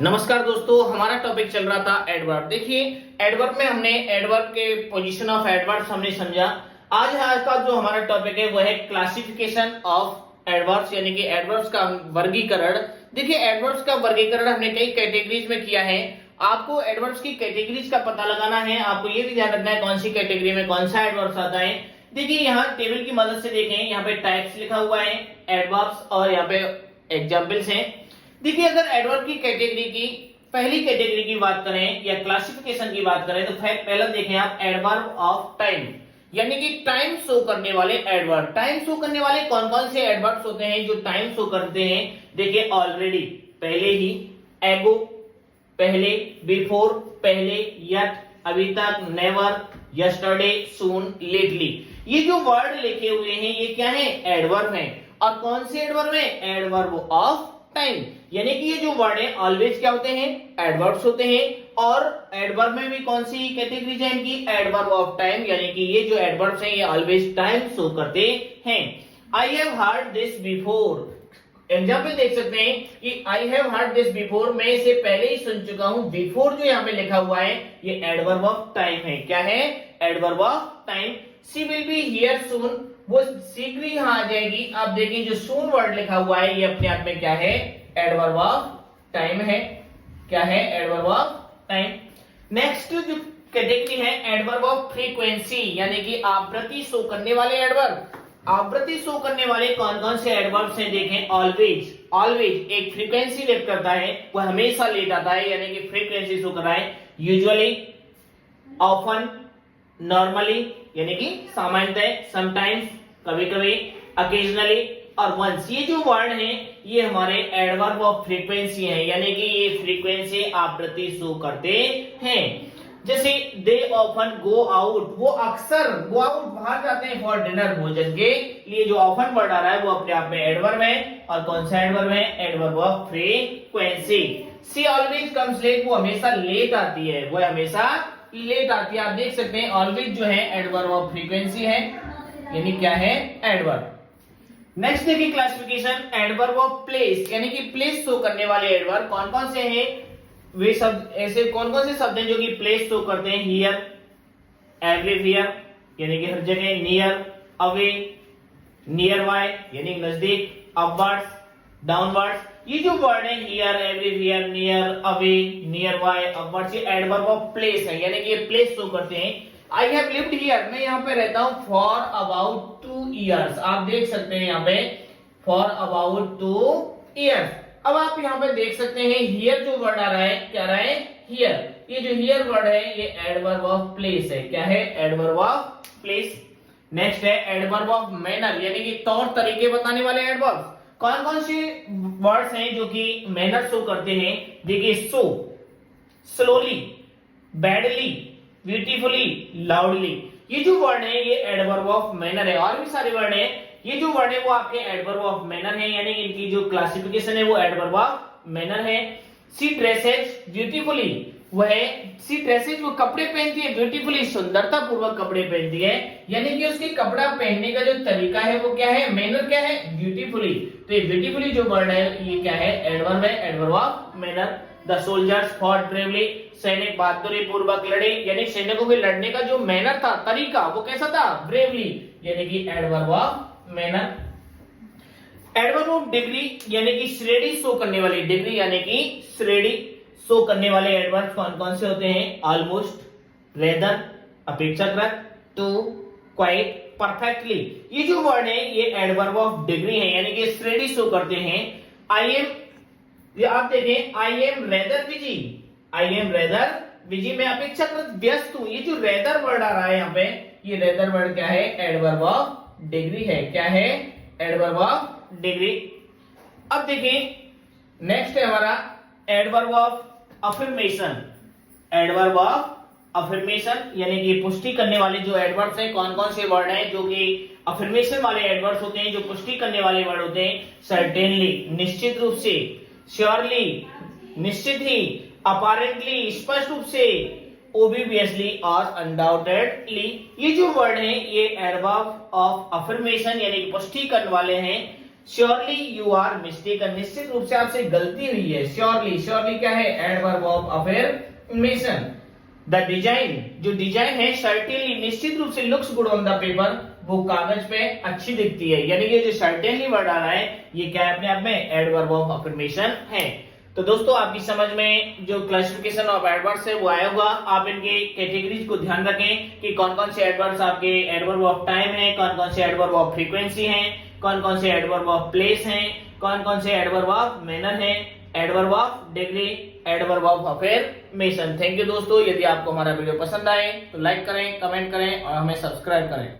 नमस्कार दोस्तों, हमारा टॉपिक चल रहा था एडवर्ब। देखिए, एडवर्ब में हमने एडवर्ब के पोजीशन ऑफ एडवर्ब्स हमने समझा। आज का जो हमारा टॉपिक है वो है क्लासिफिकेशन ऑफ एडवर्ब्स, यानी कि एडवर्ब्स का वर्गीकरण। देखिए, एडवर्ब्स का वर्गीकरण हमने कई कैटेगरीज में किया है। आपको एडवर्ब्स की कैटेगरीज का पता लगाना है। आपको ये भी ध्यान रखना है कौन सी कैटेगरी में कौन सा एडवर्ब्स आता है। देखिए, यहाँ टेबल की मदद से देखें, यहाँ पे टाइप्स लिखा हुआ है एडवर्ब्स और यहाँ पे एग्जाम्पल्स हैं। देखिए, अगर एडवर्ब की कैटेगरी की पहली कैटेगरी की बात करें या क्लासिफिकेशन की बात करें तो पहला देखें आप एडवर्ब ऑफ टाइम, यानी कि टाइम शो करने वाले एडवर्ब। टाइम शो करने वाले कौन कौन से एडवर्ब्स होते हैं जो टाइम शो करते हैं? देखिए, ऑलरेडी पहले ही, एगो पहले, बिफोर पहले, यट अभी तक, नेवर, यस्टरडे, सून, लेटली। ये जो वर्ड लिखे हुए हैं ये क्या है? एडवर्ब हैं। और कौन से एडवर्ब है? एडवर्ब ऑफ टाइम, यानी कि ये जो वर्ड है ऑलवेज क्या होते हैं? एडवर्ब्स होते हैं। और एडवर्ब में भी कौन सी कैटेगरी है इनकी? एडवर्ब ऑफ टाइम, यानी कि ये जो एडवर्ब्स हैं ये ऑलवेज टाइम शो करते हैं। I have heard this before, example देख सकते हैं कि I have heard this before, मैं इसे पहले ही सुन चुका हूं। बिफोर जो यहाँ पे लिखा हुआ है ये एडवर्ब ऑफ टाइम है। क्या है? Adverb of time. She will be here soon, वो शीघ्र ही यहां आ जाएगी। आप देखिए, जो सून वर्ड लिखा हुआ है ये अपने आप में क्या है? एडवर्ब ऑफ टाइम है। क्या है? Adverb of time. नेक्स्ट जो कैटेगरी है एडवर्ब ऑफ फ्रीक्वेंसी, यानी कि आवृत्ति शो करने वाले एडवर्ब। आवृत्ति शो करने वाले कौन कौन से एडवर्ब्स हैं? देखें, ऑलवेज, ऑलवेज एक फ्रीक्वेंसी व्यक्त करता है, वो हमेशा ले जाता है, यानी कि फ्रीक्वेंसी शो कर रहा है। यूजुअली, ऑफन, नॉर्मली यानी कि सामान्यतः, समटाइम्स कभी कभी, अकेजनली और वंस। ये जो वर्ड हैं ये हमारे एडवर्ब ऑफ फ्रीक्वेंसी हैं, यानी कि ये फ्रीक्वेंसी आवृत्ति शो करते हैं। जैसे दे ऑफन गो आउट, वो अक्सर गो आउट बाहर जाते हैं फॉर डिनर, भोजन के लिए। जो ऑफन वर्ड आ रहा है वो अपने आप में एडवर्ब है। और कौन सा एडवर्ब है? Adverb of frequency. She always comes late, वो हमेशा लेट आती है, वो हमेशा लेट आती है। आप देख सकते हैं ऑलवेज जो है एडवर्ब ऑफ फ्रीक्वेंसी है, यानी क्या है? एडवर्ब। नेक्स्ट देखिए क्लासिफिकेशन एडवर्ब ऑफ प्लेस, यानी कि प्लेस शो करने वाले एडवर्ब कौन कौन से हैं? वे शब्द ऐसे कौन कौन से शब्द हैं जो कि प्लेस शो करते हैं? हियर, एवरीवेयर यानी कि हर जगह, नियर, अवे, नियर बाय यानी नजदीक, अपवर्ड्स, डाउनवर्ड्स। ये जो वर्ड है here, everywhere, near, away, near by, upwards, ये एडवर्ब ऑफ प्लेस है, यानी कि ये प्लेस शो करते हैं। आई हैव लिव्ड हियर, मैं यहाँ पे रहता हूं फॉर अबाउट 2 years। आप देख सकते हैं यहाँ पे फॉर अबाउट 2 years। अब आप यहाँ पे देख सकते हैं हियर जो वर्ड आ रहा है, क्या आ रहा है? हियर। ये जो हियर वर्ड है ये एडवर्ब ऑफ प्लेस है। क्या है? Adverb of place. नेक्स्ट है एडवर्ब ऑफ मैनर, यानी कि तौर तरीके बताने वाले एडवर्ब। कौन कौन से वर्ड्स हैं जो कि मैनर शो करते हैं? देखिए, सो, स्लोली, बैडली, ब्यूटीफुली, लाउडली। ये जो वर्ड है ये एडवर्ब ऑफ मैनर है। और भी सारे वर्ड है, ये जो वर्ड है वो आपके एडवर्ब ऑफ मैनर है, यानी इनकी जो क्लासिफिकेशन है वो एडवर्ब ऑफ मैनर है। सी ड्रेसेज ब्यूटीफुली, वह सी ड्रेसेज वो कपड़े पहनती है ब्यूटीफुली, सुंदरता पूर्वक कपड़े पहनती है, यानी कि उसके कपड़ा पहनने का जो तरीका है वो क्या है? मैनर क्या है? ब्यूटीफुली। तो ये ब्यूटीफुली जो वर्ड है ये क्या है? एडवर्ब है, adverb of manner. The soldiers fought bravely, सैनिक बहादुरी पूर्वक लड़े, यानी सैनिकों के लड़ने का जो मैनर था, तरीका, वो कैसा था? ब्रेवली, यानी कि adverb of manner. Adverb of degree, यानी कि श्रेणी शो करने वाली, डिग्री यानी कि श्रेणी शो करने वाले एडवर्ब कौन कौन से होते हैं? ऑलमोस्ट, रेदर अपेक्षाकृत, टू, क्वाइट, परफेक्टली। ये जो वर्ड है ये एडवर्ब ऑफ डिग्री है, यानी कि श्रेणी शो करते हैं। आई एम, ये आप देखें, I am rather busy, I am rather busy, मैं अपेक्षाकृत व्यस्त हूं। ये जो रेदर वर्ड आ रहा है यहाँ पे, ये रेदर वर्ड क्या है? एडवर्ब ऑफ डिग्री है। क्या है? Adverb of degree. अब देखिए नेक्स्ट है हमारा adverb of affirmation. Adverb of affirmation यानी कि पुष्टि करने वाले जो एडवर्ब्स हैं, कौन कौन से वर्ड हैं जो कि अफर्मेशन वाले एडवर्ब्स होते हैं, जो पुष्टि करने वाले वर्ड होते हैं? सर्टेनली, निश्चित रूप से, श्योरली, निश्चित ही, अपारेंटली, स्पष्ट रूप से, ओब्वियसली और अनडाउटेडली। ये जो वर्ड है ये एडवर्ब ऑफ अफर्मेशन यानी कि पुष्टि करने वाले हैं। श्योरली यू आर मिस्टेकन, निश्चित रूप से आपसे गलती हुई है। श्योरली, श्योरली क्या है? Adverb of affirmation. The design, जो डिजाइन है सर्टेनली, निश्चित रूप से looks good on the paper, वो कागज पे अच्छी दिखती है। यानी ये जो सर्टेनली वर्ड आ रहा है ये क्या है? अपने आप में एडवर्ब ऑफ अफर्मेशन है। तो दोस्तों आपकी समझ में जो क्लासिफिकेशन ऑफ एडवर्ब्स है वो आया होगा। आप इनके कैटेगरीज को ध्यान रखें कि कौन कौन से एडवर्ब्स आपके एडवर्ब ऑफ टाइम है, कौन कौन से एडवर्ब ऑफ फ्रीक्वेंसी है, कौन कौन से एडवर्ब ऑफ प्लेस हैं, कौन कौन से एडवर्ब ऑफ मैनर है, adverb of degree, adverb of affirmation. Thank you दोस्तों। यदि आपको हमारा वीडियो पसंद आए तो लाइक करें, कमेंट करें और हमें सब्सक्राइब करें।